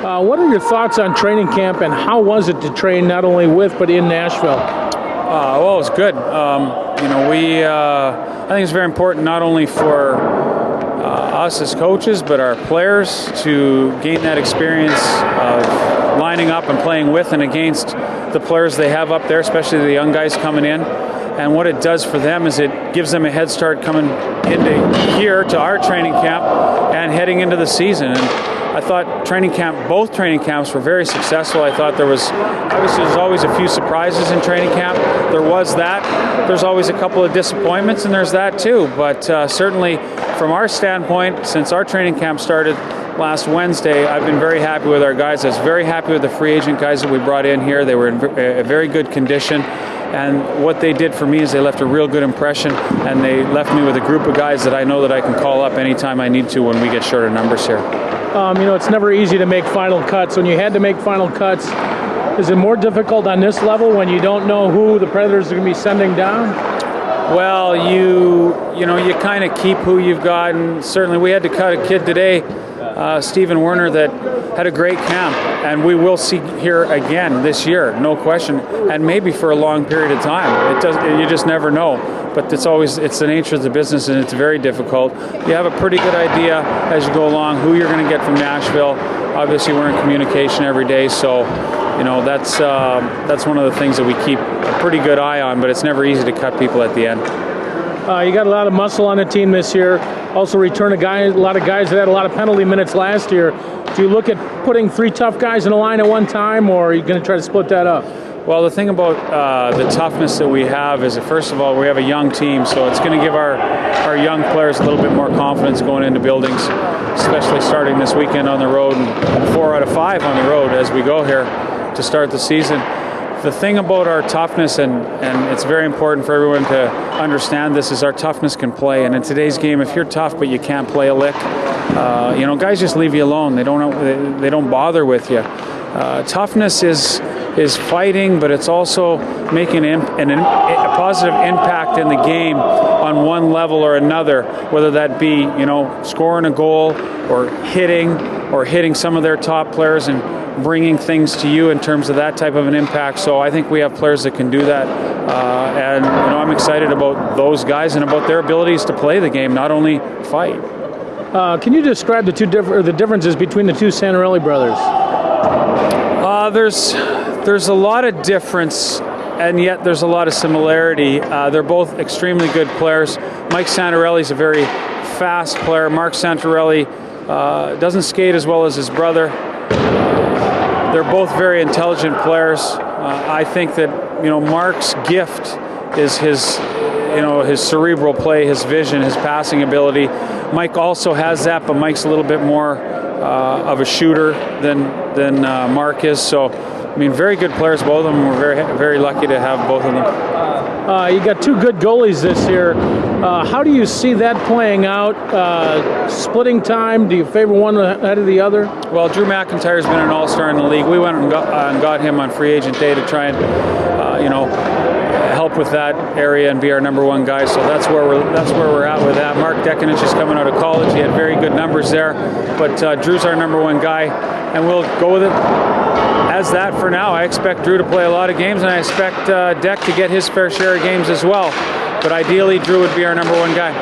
What are your thoughts on training camp, and how was it to train not only with but in Nashville? Well, it was good. I think it's very important not only for us as coaches, but our players to gain that experience of lining up and playing with and against the players they have up there, especially the young guys coming in. And what it does for them is it gives them a head start coming into here to our training camp and heading into the season. And I thought both training camps were very successful. I thought there's always a few surprises in training camp. There was that. There's always a couple of disappointments, and there's that too. But certainly from our standpoint, since our training camp started last Wednesday, I've been very happy with our guys. I was very happy with the free agent guys that we brought in here. They were in a very good condition. And what they did for me is they left a real good impression, and they left me with a group of guys that I know that I can call up anytime I need to when we get short of numbers here. It's never easy to make final cuts. When you had to make final cuts, is it more difficult on this level when you don't know who the Predators are going to be sending down? Well, you kind of keep who you've got, and certainly we had to cut a kid today, Stephen Werner, that had a great camp, and we will see here again this year, no question, and maybe for a long period of time. You just never know. But it's the nature of the business, and it's very difficult. You have a pretty good idea as you go along who you're going to get from Nashville. Obviously, we're in communication every day, so that's one of the things that we keep a pretty good eye on. But it's never easy to cut people at the end. You got a lot of muscle on the team this year. Also return a lot of guys that had a lot of penalty minutes last year. Do you look at putting 3 tough guys in a line at one time, or are you going to try to split that up? Well, the thing about the toughness that we have is that, first of all, we have a young team, so it's going to give our young players a little bit more confidence going into buildings, especially starting this weekend on the road, and 4 out of 5 on the road as we go here to start the season. The thing about our toughness, and it's very important for everyone to understand this, is our toughness can play. And in today's game, if you're tough but you can't play a lick, guys just leave you alone. They don't bother with you. Toughness is fighting, but it's also making a positive impact in the game on one level or another, whether that be scoring a goal or hitting some of their top players and bringing things to you in terms of that type of an impact. So I think we have players that can do that, and I'm excited about those guys and about their abilities to play the game, not only fight. Can you describe the differences between the two Santorelli brothers? There's a lot of difference, and yet there's a lot of similarity. They're both extremely good players. Mike Santorelli is a very fast player. Mark Santorelli doesn't skate as well as his brother. They're both very intelligent players. I think that Mark's gift is his cerebral play, his vision, his passing ability. Mike also has that, but Mike's a little bit more of a shooter than Mark is. So, very good players, both of them. We're very, very lucky to have both of them. You got 2 good goalies this year. How do you see that playing out? Splitting time, do you favor one ahead of the other? Well, Drew McIntyre's been an all-star in the league. We went and got him on free agent day to try and, help with that area and be our number 1 guy. So that's where we're at with that. Mark Dekanich is coming out of college. He had very good numbers there, but Drew's our number 1 guy, and we'll go with it as that for now. I expect Drew to play a lot of games, and I expect Deck to get his fair share of games as well. But ideally, Drew would be our number 1 guy.